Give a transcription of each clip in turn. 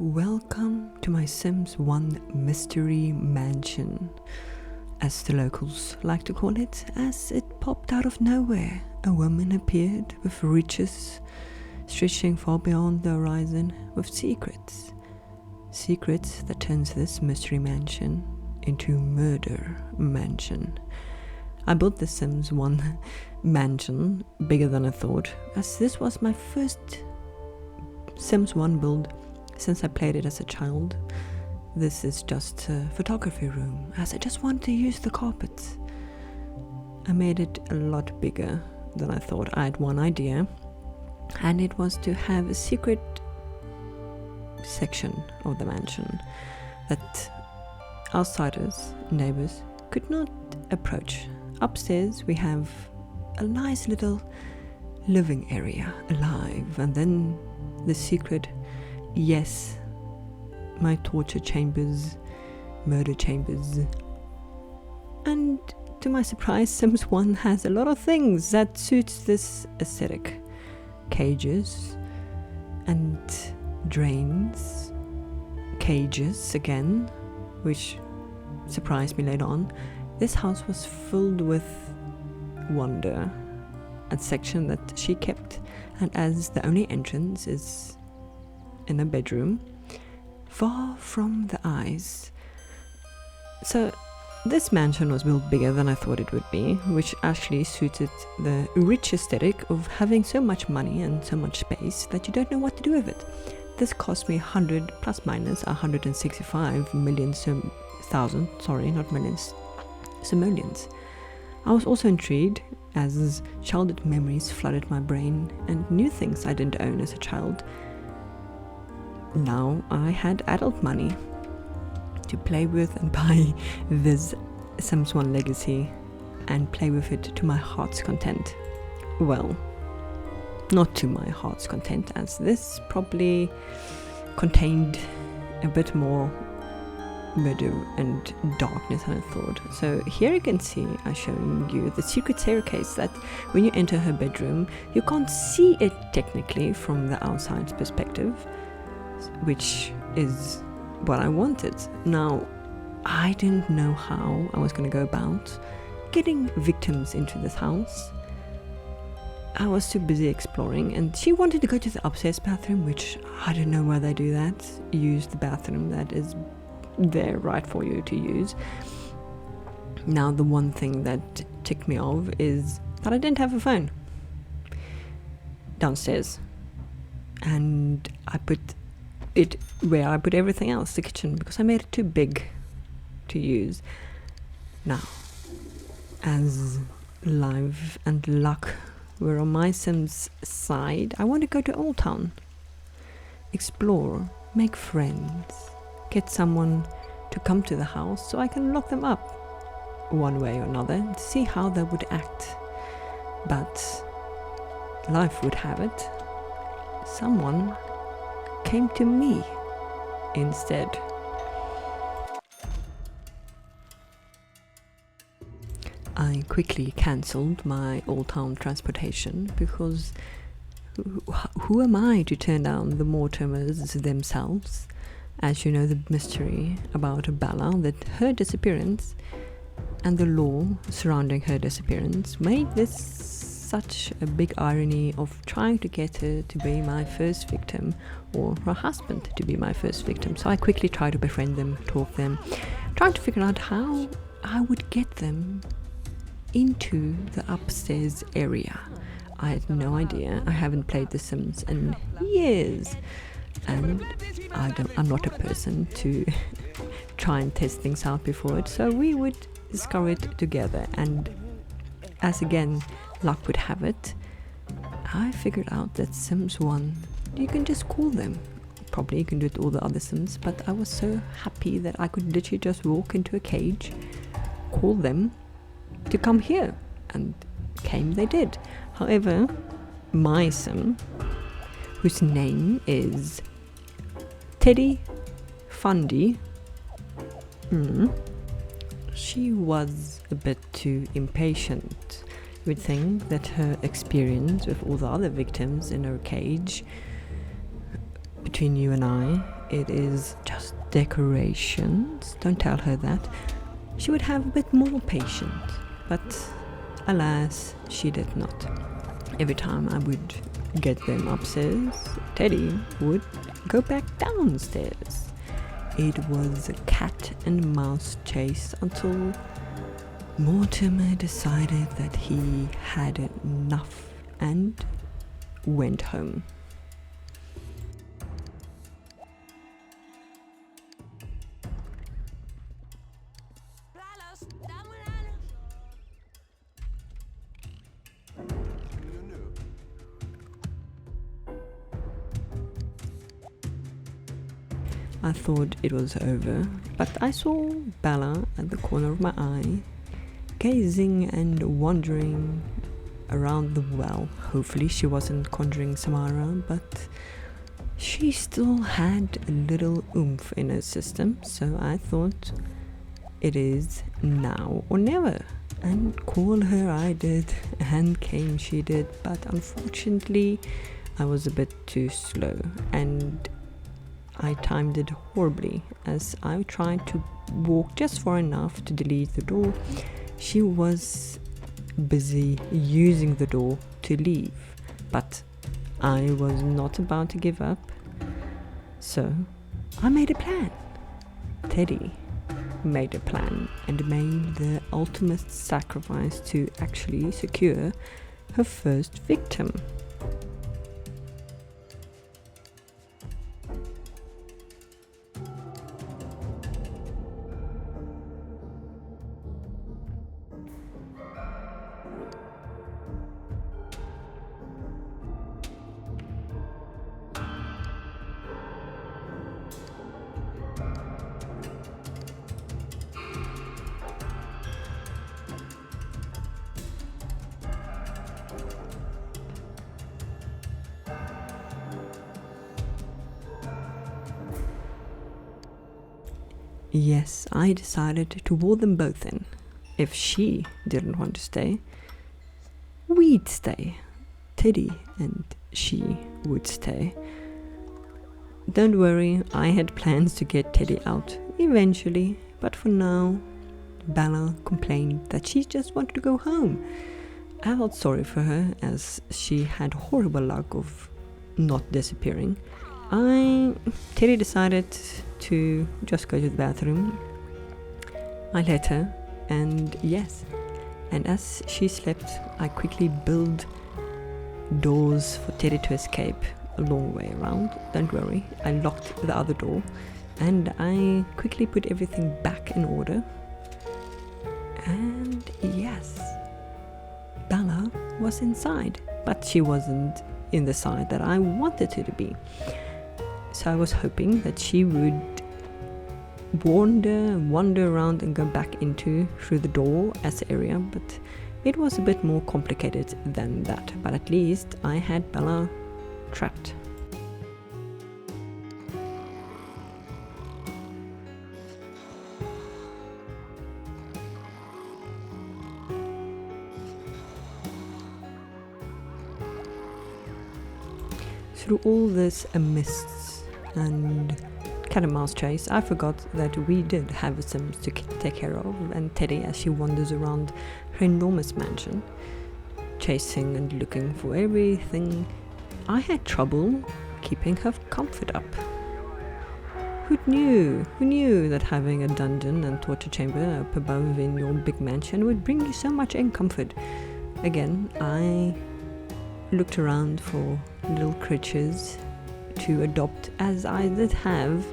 Welcome to my Sims 1 Mystery Mansion, as the locals like to call it, as it popped out of nowhere. A woman appeared with riches stretching far beyond the horizon, with secrets. Secrets that turns this mystery mansion into murder mansion. I built the Sims 1 mansion bigger than I thought, as this was my first Sims 1 build since I played it as a child. This is just a photography room, as I just wanted to use the carpets. I made it a lot bigger than I thought. I had one idea, and it was to have a secret section of the mansion that outsiders, neighbors, could not approach. Upstairs we have a nice little living area, alive, and then the secret, yes, my torture chambers, murder chambers. And to my surprise, Sims 1 has a lot of things that suits this aesthetic. Cages and drains, cages again, which surprised me later on. This house was filled with wonder, a section that she kept, and as the only entrance is in a bedroom, far from the eyes. So this mansion was built bigger than I thought it would be, which actually suited the rich aesthetic of having so much money and so much space that you don't know what to do with it. This cost me 100 plus minus 165 million thousand, sorry, not millions, simoleons. I was also intrigued as childhood memories flooded my brain and new things I didn't own as a child. Now I had adult money to play with and buy this Sims 1 Legacy and play with it to my heart's content. Well, not to my heart's content, as this probably contained a bit more murder and darkness than I thought. So here you can see I'm showing you the secret staircase that when you enter her bedroom you can't see it technically from the outside perspective, which is what I wanted. Now, I didn't know how I was going to go about getting victims into this house. I was too busy exploring, and she wanted to go to the upstairs bathroom, which I don't know why they do that. Use the bathroom that is there right for you to use. Now, the one thing that ticked me off is that I didn't have a phone downstairs, and I put it where I put everything else, the kitchen, because I made it too big to use. Now, as life and luck were on my Sims side, I want to go to Old Town, explore, make friends, get someone to come to the house so I can lock them up one way or another and see how they would act. But life would have it, someone came to me instead. I quickly cancelled my Old Town transportation because who am I to turn down the Mortimers themselves? As you know, the mystery about Bella, that her disappearance and the law surrounding her disappearance made this such a big irony of trying to get her to be my first victim, or her husband to be my first victim. So I quickly tried to befriend them, talk them, trying to figure out how I would get them into the upstairs area. I had no idea. I haven't played The Sims in years, and I'm not a person to try and test things out before it, so we would discover it together. And as again luck would have it, I figured out that Sims 1, you can just call them. Probably you can do it to all the other Sims, but I was so happy that I could literally just walk into a cage, call them to come here, and came they did. However, my Sim, whose name is Teddy Fundy, she was a bit too impatient. You would think that her experience with all the other victims in her cage between you and I, it is just decorations. Don't tell her that. She would have a bit more patience, but alas, she did not. Every time I would get them upstairs, Teddy would go back downstairs. It was a cat and mouse chase until Mortimer decided that he had enough and went home. I thought it was over, but I saw Bella at the corner of my eye, gazing and wandering around the well. Hopefully she wasn't conjuring Samara, but she still had a little oomph in her system, so I thought it is now or never. And call her I did, and came she did, but unfortunately I was a bit too slow and I timed it horribly. As I tried to walk just far enough to delete the door, she was busy using the door to leave. But I was not about to give up, so I made a plan. Teddy made a plan and made the ultimate sacrifice to actually secure her first victim. Yes, I decided to ward them both in. If she didn't want to stay, we'd stay. Teddy and she would stay. Don't worry, I had plans to get Teddy out eventually, but for now, Bella complained that she just wanted to go home. I felt sorry for her as she had horrible luck of not disappearing. Teddy decided to just go to the bathroom. I let her, and yes, and as she slept, I quickly built doors for Teddy to escape a long way around. Don't worry, I locked the other door, and I quickly put everything back in order. And yes, Bella was inside, but she wasn't in the side that I wanted her to be. So I was hoping that she would wander around and go back through the door as the area, but it was a bit more complicated than that. But at least I had Bella trapped. Through all this mists and cat and mouse chase, I forgot that we did have Sims to take care of, and Teddy as she wanders around her enormous mansion, chasing and looking for everything. I had trouble keeping her comfort up. Who knew that having a dungeon and torture chamber up above in your big mansion would bring you so much comfort? Again, I looked around for little creatures to adopt, as I did have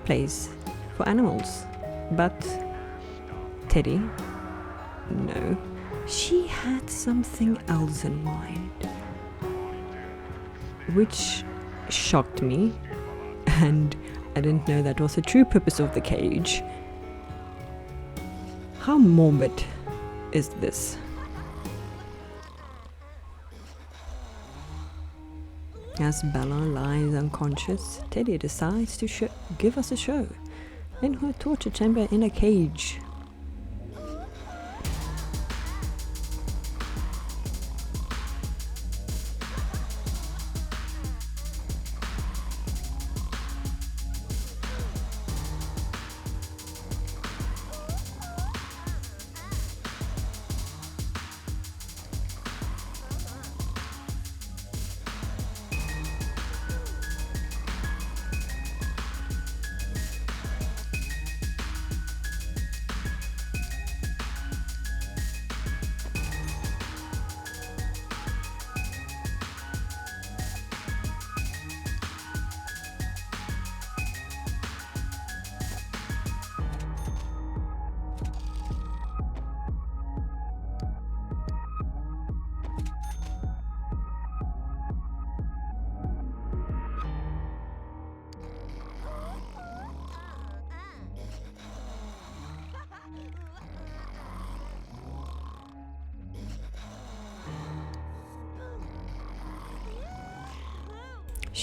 place for animals. But Teddy, no, she had something else in mind, which shocked me, and I didn't know that was the true purpose of the cage. How morbid is this? As Bella lies unconscious, Teddy decides to give us a show in her torture chamber in a cage.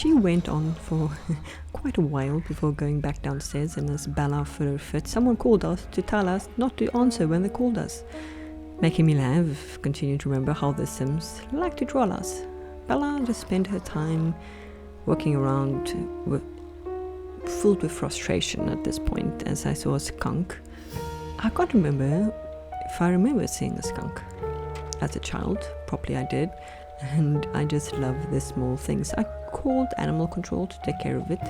She went on for quite a while before going back downstairs, and as Bella threw a fit, someone called us to tell us not to answer when they called us. Making me laugh, continue to remember how the Sims like to troll us. Bella just spent her time walking around filled with frustration at this point as I saw a skunk. I can't remember if I remember seeing a skunk as a child. Probably I did. And I just love the small things. I called animal control to take care of it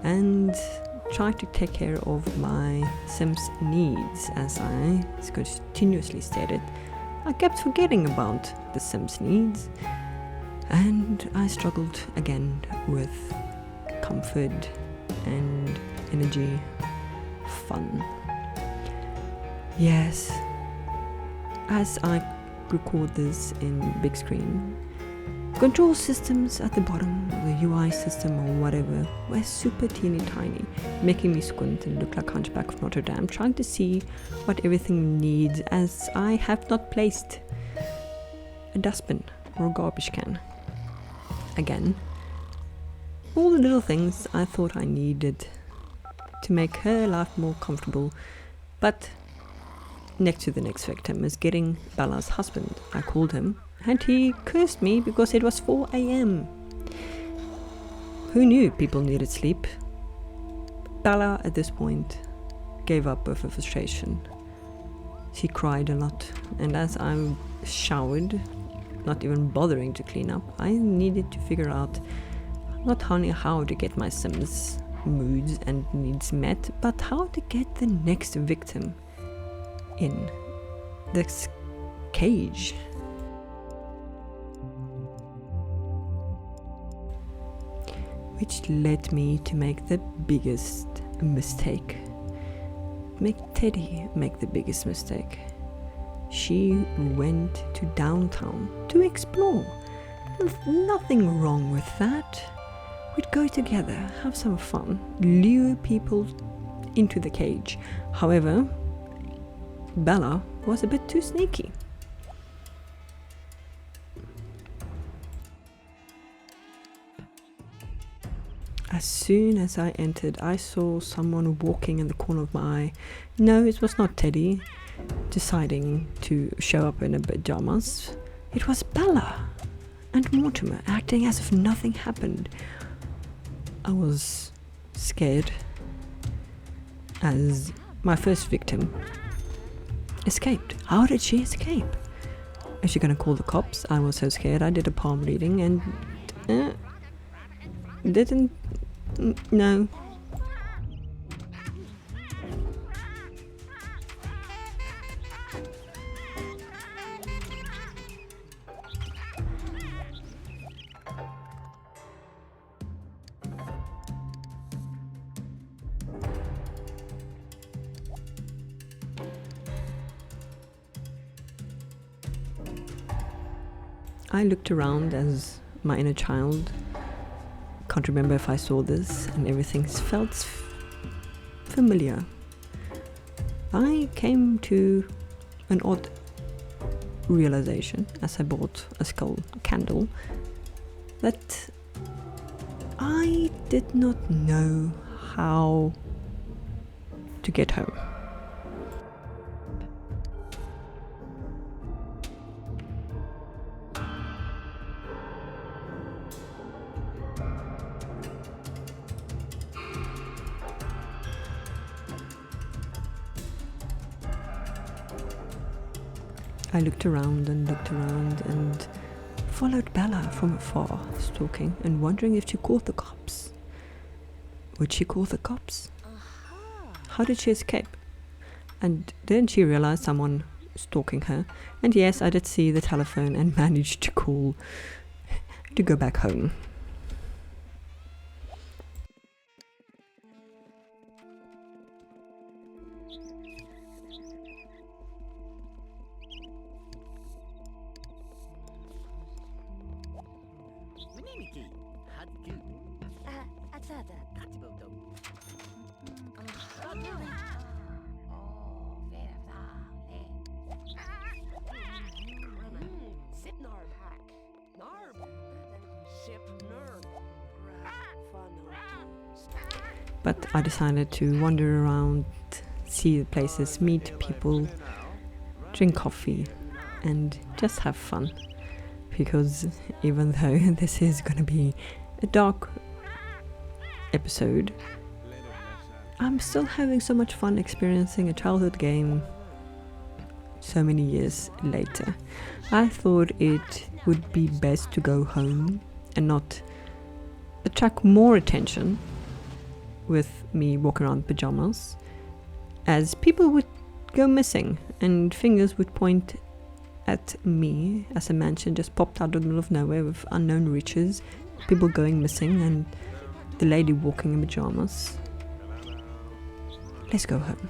and tried to take care of my Sims needs, as I continuously stated. I kept forgetting about the Sims needs, and I struggled again with comfort and energy, fun. Yes, as I record this in big screen, control systems at the bottom, the UI system or whatever, were super teeny tiny, making me squint and look like Hunchback of Notre Dame, trying to see what everything needs, as I have not placed a dustbin or a garbage can. Again, all the little things I thought I needed to make her life more comfortable, but next to the next victim is getting Bella's husband. I called him and he cursed me because it was 4 a.m. Who knew people needed sleep? Bella at this point gave up with her frustration. She cried a lot, and as I showered, not even bothering to clean up, I needed to figure out not only how to get my Sims' moods and needs met, but how to get the next victim in this cage. Which led me to make the biggest mistake. Make Teddy make the biggest mistake. She went to downtown to explore. There's nothing wrong with that. We'd go together, have some fun, lure people into the cage. However, Bella was a bit too sneaky. As soon as I entered, I saw someone walking in the corner of my eye. No, it was not Teddy deciding to show up in pajamas. It was Bella and Mortimer acting as if nothing happened. I was scared as my first victim escaped. How did she escape? Is she gonna call the cops? I was so scared. I did a palm reading and didn't. No. I looked around as my inner child. Can't remember if I saw this, and everything felt familiar. I came to an odd realization as I bought a skull candle that I did not know how to get home. I looked around and followed Bella from afar, stalking and wondering if she called the cops. Would she call the cops? How did she escape? And didn't she realize someone stalking her? And yes, I did see the telephone and managed to call to go back home. But I decided to wander around, see the places, meet people, drink coffee, and just have fun. Because even though this is going to be a dark episode, I'm still having so much fun experiencing a childhood game so many years later. I thought it would be best to go home and not attract more attention with me walking around in pajamas, as people would go missing and fingers would point at me as a mansion just popped out of the middle of nowhere with unknown riches, people going missing, and the lady walking in pajamas. Let's go home.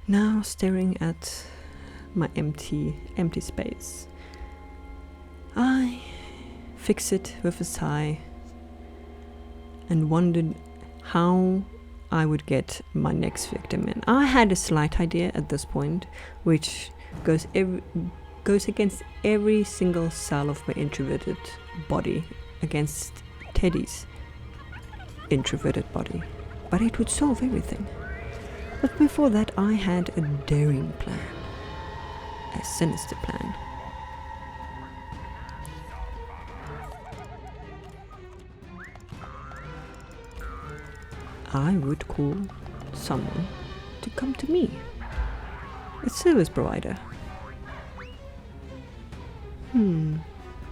Now staring at my empty space, I fix it with a sigh and wondered how I would get my next victim in. I had a slight idea at this point, which goes against every single cell of my introverted body, against Teddy's introverted body, but it would solve everything. But before that, I had a daring plan, a sinister plan. I would call someone to come to me, a service provider.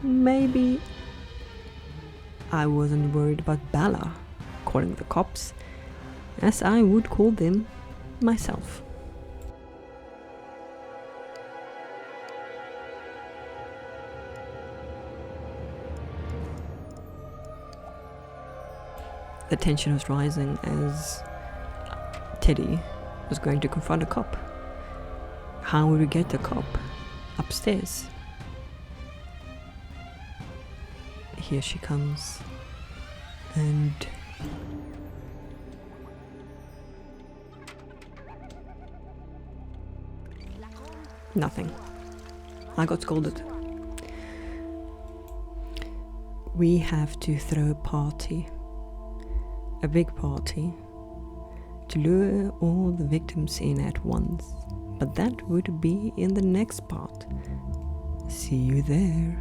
Maybe I wasn't worried about Bella calling the cops, as I would call them myself. The tension was rising as Teddy was going to confront a cop. How would we get the cop upstairs? Here she comes, and nothing. I got scolded. We have to throw a party, a big party, to lure all the victims in at once. But that would be in the next part. See you there.